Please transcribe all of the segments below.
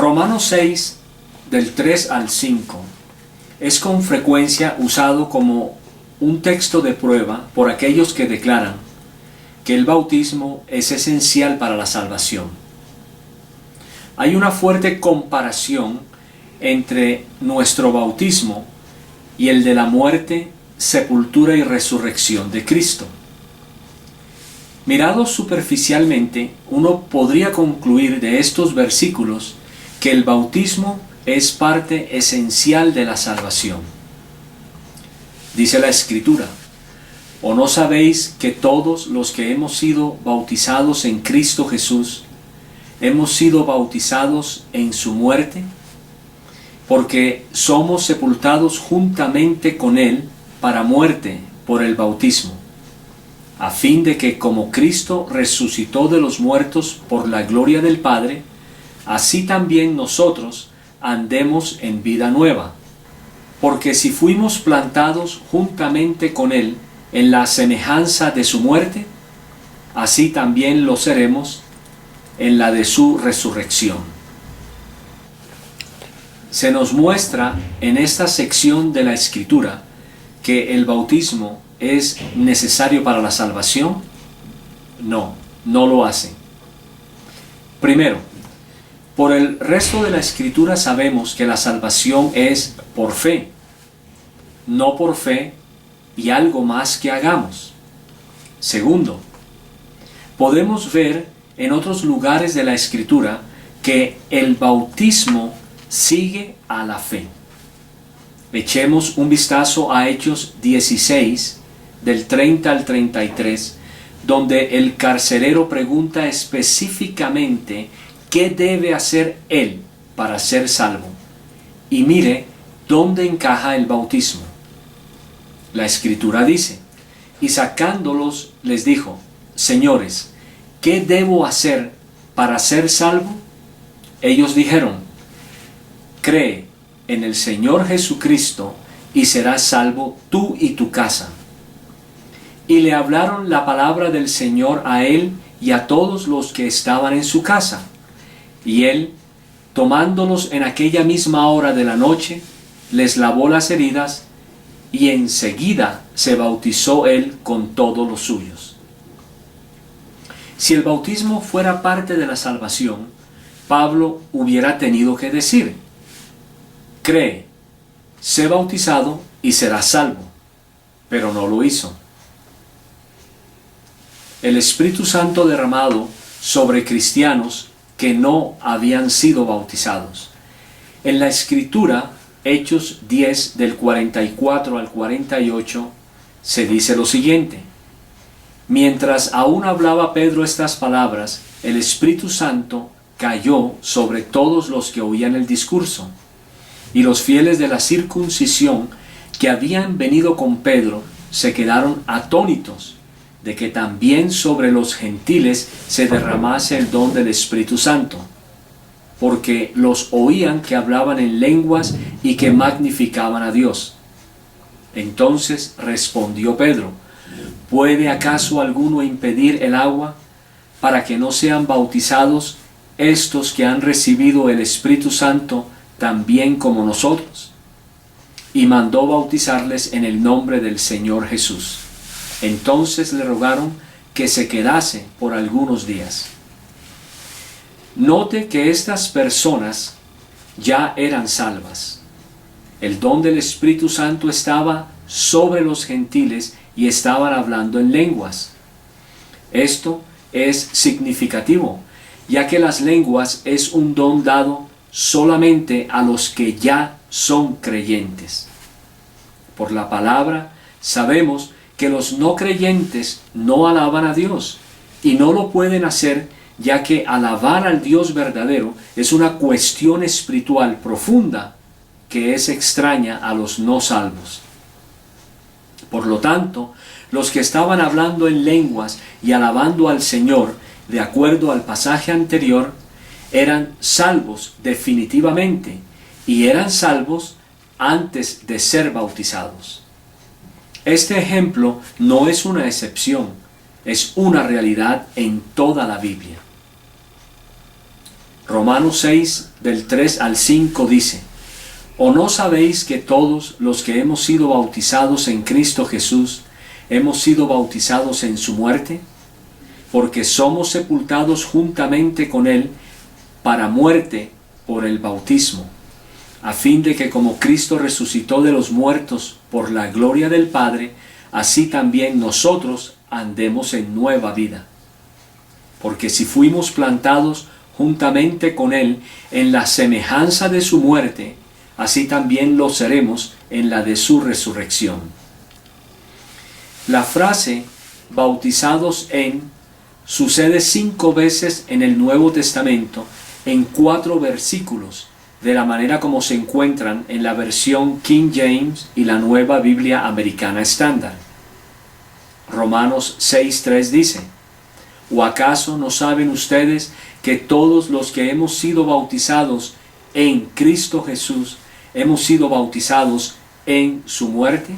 Romanos 6, del 3 al 5, es con frecuencia usado como un texto de prueba por aquellos que declaran que el bautismo es esencial para la salvación. Hay una fuerte comparación entre nuestro bautismo y el de la muerte, sepultura y resurrección de Cristo. Mirado superficialmente, uno podría concluir de estos versículos que el bautismo es parte esencial de la salvación. Dice la Escritura: ¿o no sabéis que todos los que hemos sido bautizados en Cristo Jesús, hemos sido bautizados en su muerte? Porque somos sepultados juntamente con Él para muerte por el bautismo, a fin de que como Cristo resucitó de los muertos por la gloria del Padre, así también nosotros andemos en vida nueva. Porque si fuimos plantados juntamente con Él en la semejanza de su muerte, así también lo seremos en la de su resurrección. Se nos muestra en esta sección de la Escritura que el bautismo es necesario para la salvación. No, no lo hace. Primero, por el resto de la Escritura sabemos que la salvación es por fe, no por fe y algo más que hagamos. Segundo, podemos ver en otros lugares de la Escritura que el bautismo sigue a la fe. Echemos un vistazo a Hechos 16, del 30 al 33, donde el carcelero pregunta específicamente qué debe hacer él para ser salvo. Y mire dónde encaja el bautismo. La Escritura dice: y sacándolos les dijo: Señores, ¿qué debo hacer para ser salvo? Ellos dijeron: cree en el Señor Jesucristo y serás salvo tú y tu casa. Y le hablaron la palabra del Señor a él y a todos los que estaban en su casa. Y él, tomándolos en aquella misma hora de la noche, les lavó las heridas, y enseguida se bautizó él con todos los suyos. Si el bautismo fuera parte de la salvación, Pablo hubiera tenido que decir: cree, sé bautizado y serás salvo. Pero no lo hizo. El Espíritu Santo derramado sobre cristianos que no habían sido bautizados. En la Escritura, Hechos 10, del 44 al 48, se dice lo siguiente: mientras aún hablaba Pedro estas palabras, el Espíritu Santo cayó sobre todos los que oían el discurso. Y los fieles de la circuncisión que habían venido con Pedro se quedaron atónitos de que también sobre los gentiles se derramase el don del Espíritu Santo, porque los oían que hablaban en lenguas y que magnificaban a Dios. Entonces respondió Pedro: ¿puede acaso alguno impedir el agua para que no sean bautizados estos que han recibido el Espíritu Santo también como nosotros? Y mandó bautizarles en el nombre del Señor Jesús. Entonces le rogaron que se quedase por algunos días. Note que estas personas ya eran salvas. El don del Espíritu Santo estaba sobre los gentiles y estaban hablando en lenguas. Esto es significativo, ya que las lenguas es un don dado solamente a los que ya son creyentes. Por la palabra sabemos que los no creyentes no alaban a Dios, y no lo pueden hacer, ya que alabar al Dios verdadero es una cuestión espiritual profunda que es extraña a los no salvos. Por lo tanto, los que estaban hablando en lenguas y alabando al Señor, de acuerdo al pasaje anterior, eran salvos definitivamente, y eran salvos antes de ser bautizados. Este ejemplo no es una excepción, es una realidad en toda la Biblia. Romanos 6, del 3 al 5 dice: ¿O no sabéis que todos los que hemos sido bautizados en Cristo Jesús, hemos sido bautizados en su muerte? Porque somos sepultados juntamente con Él para muerte por el bautismo, a fin de que como Cristo resucitó de los muertos por la gloria del Padre, así también nosotros andemos en nueva vida. Porque si fuimos plantados juntamente con Él en la semejanza de su muerte, así también lo seremos en la de su resurrección. La frase bautizados en sucede 5 veces en el Nuevo Testamento en 4 versículos, de la manera como se encuentran en la versión King James y la Nueva Biblia Americana Estándar. Romanos 6:3 dice: ¿O acaso no saben ustedes que todos los que hemos sido bautizados en Cristo Jesús, hemos sido bautizados en su muerte?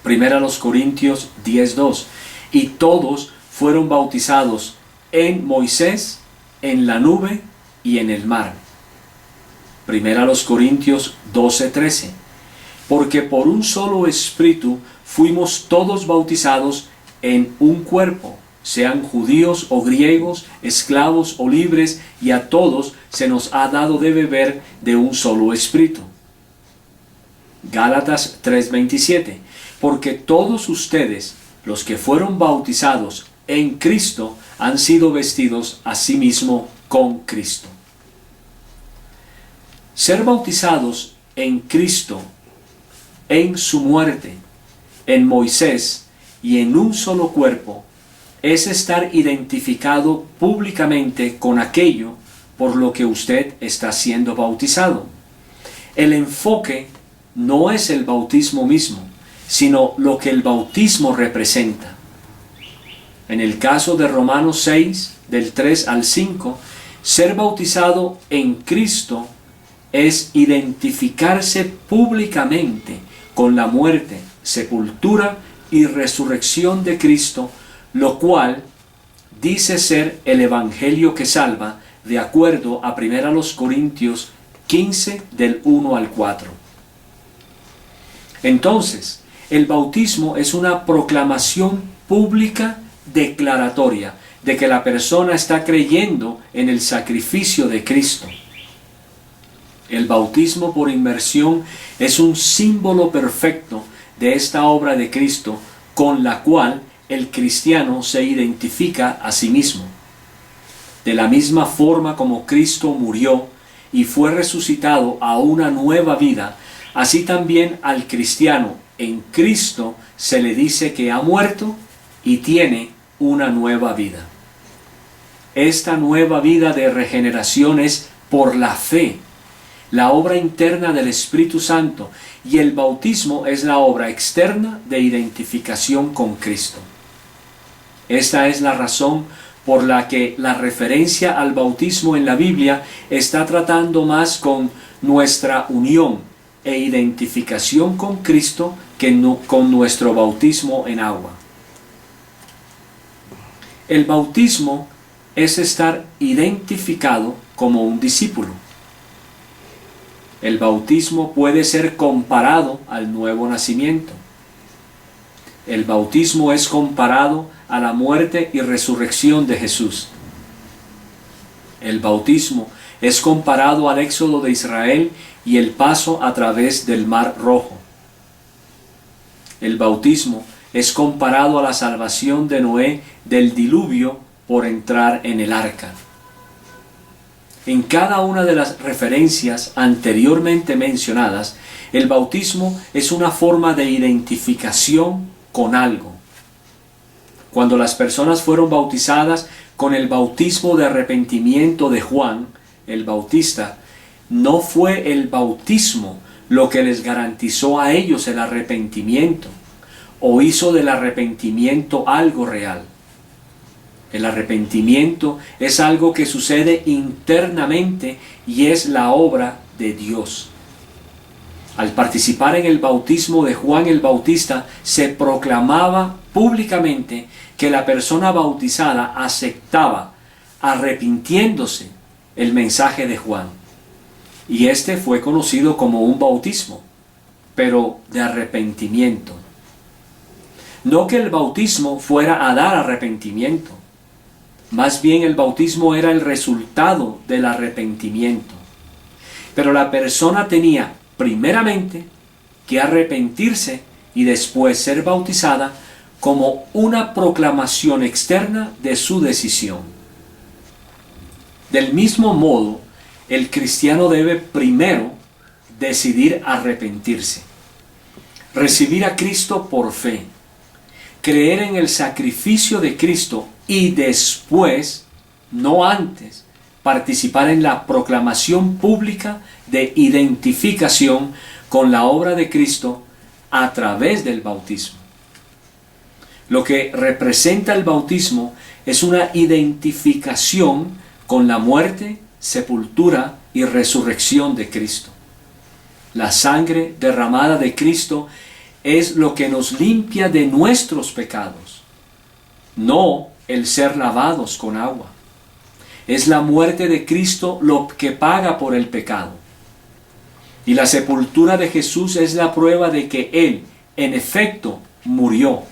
Primera los Corintios 10:2. Y todos fueron bautizados en Moisés, en la nube y en el mar. Primera los Corintios 12:13. Porque por un solo espíritu fuimos todos bautizados en un cuerpo, sean judíos o griegos, esclavos o libres, y a todos se nos ha dado de beber de un solo espíritu. Gálatas 3:27. Porque todos ustedes, los que fueron bautizados en Cristo, han sido vestidos a sí mismo con Cristo. Ser bautizados en Cristo, en su muerte, en Moisés y en un solo cuerpo, es estar identificado públicamente con aquello por lo que usted está siendo bautizado. El enfoque no es el bautismo mismo, sino lo que el bautismo representa. En el caso de Romanos 6, del 3 al 5, ser bautizado en Cristo es identificarse públicamente con la muerte, sepultura y resurrección de Cristo, lo cual dice ser el Evangelio que salva, de acuerdo a 1 Corintios 15, del 1 al 4. Entonces, el bautismo es una proclamación pública declaratoria de que la persona está creyendo en el sacrificio de Cristo. El bautismo por inmersión es un símbolo perfecto de esta obra de Cristo, con la cual el cristiano se identifica a sí mismo. De la misma forma como Cristo murió y fue resucitado a una nueva vida, así también al cristiano en Cristo se le dice que ha muerto y tiene una nueva vida. Esta nueva vida de regeneración es por la fe, la obra interna del Espíritu Santo, y el bautismo es la obra externa de identificación con Cristo. Esta es la razón por la que la referencia al bautismo en la Biblia está tratando más con nuestra unión e identificación con Cristo que con nuestro bautismo en agua. El bautismo es estar identificado como un discípulo. El bautismo puede ser comparado al nuevo nacimiento. El bautismo es comparado a la muerte y resurrección de Jesús. El bautismo es comparado al éxodo de Israel y el paso a través del Mar Rojo. El bautismo es comparado a la salvación de Noé del diluvio por entrar en el arca. En cada una de las referencias anteriormente mencionadas, el bautismo es una forma de identificación con algo. Cuando las personas fueron bautizadas con el bautismo de arrepentimiento de Juan, el Bautista, no fue el bautismo lo que les garantizó a ellos el arrepentimiento o hizo del arrepentimiento algo real. El arrepentimiento es algo que sucede internamente y es la obra de Dios. Al participar en el bautismo de Juan el Bautista, se proclamaba públicamente que la persona bautizada aceptaba arrepintiéndose el mensaje de Juan. Y este fue conocido como un bautismo, pero de arrepentimiento. No que el bautismo fuera a dar arrepentimiento, más bien el bautismo era el resultado del arrepentimiento. Pero la persona tenía primeramente que arrepentirse y después ser bautizada como una proclamación externa de su decisión. Del mismo modo, el cristiano debe primero decidir arrepentirse, recibir a Cristo por fe, creer en el sacrificio de Cristo y después, no antes, participar en la proclamación pública de identificación con la obra de Cristo a través del bautismo. Lo que representa el bautismo es una identificación con la muerte, sepultura y resurrección de Cristo. La sangre derramada de Cristo es lo que nos limpia de nuestros pecados, no el ser lavados con agua. Es la muerte de Cristo lo que paga por el pecado. Y la sepultura de Jesús es la prueba de que Él, en efecto, murió.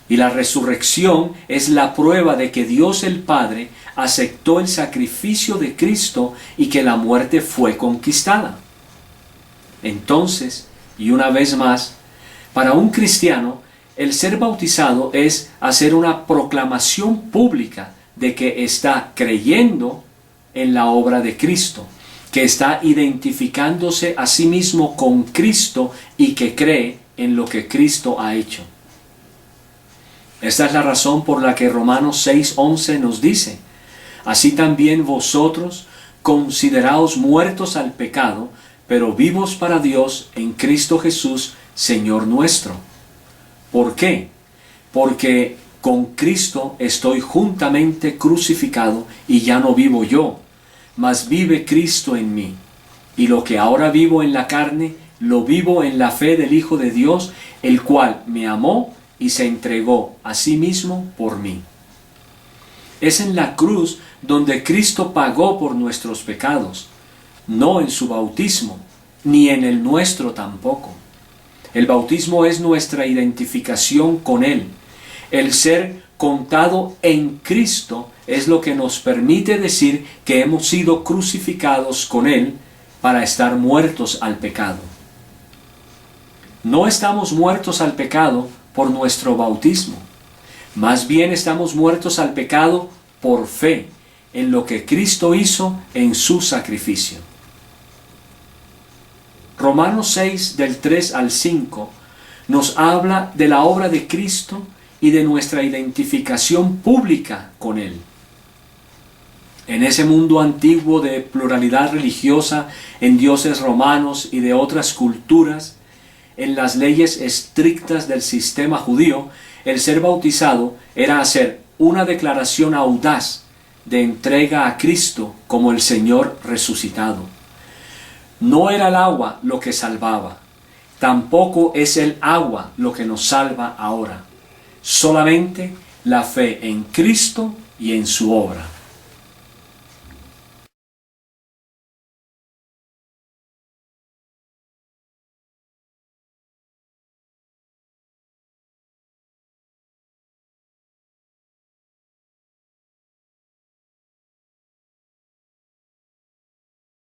Y la resurrección es la prueba de que Dios el Padre aceptó el sacrificio de Cristo y que la muerte fue conquistada. Entonces, y una vez más, para un cristiano, el ser bautizado es hacer una proclamación pública de que está creyendo en la obra de Cristo, que está identificándose a sí mismo con Cristo y que cree en lo que Cristo ha hecho. Esta es la razón por la que Romanos 6:11 nos dice: así también vosotros consideraos muertos al pecado, pero vivos para Dios en Cristo Jesús, Señor nuestro. ¿Por qué? Porque con Cristo estoy juntamente crucificado y ya no vivo yo, mas vive Cristo en mí. Y lo que ahora vivo en la carne, lo vivo en la fe del Hijo de Dios, el cual me amó y se entregó a sí mismo por mí. Es en la cruz donde Cristo pagó por nuestros pecados, no en su bautismo, ni en el nuestro tampoco. El bautismo es nuestra identificación con Él. El ser contado en Cristo es lo que nos permite decir que hemos sido crucificados con Él para estar muertos al pecado. No estamos muertos al pecado por nuestro bautismo. Más bien estamos muertos al pecado por fe en lo que Cristo hizo en su sacrificio. Romanos 6, del 3 al 5, nos habla de la obra de Cristo y de nuestra identificación pública con Él. En ese mundo antiguo de pluralidad religiosa, en dioses romanos y de otras culturas, en las leyes estrictas del sistema judío, el ser bautizado era hacer una declaración audaz de entrega a Cristo como el Señor resucitado. No era el agua lo que salvaba, tampoco es el agua lo que nos salva ahora, solamente la fe en Cristo y en su obra.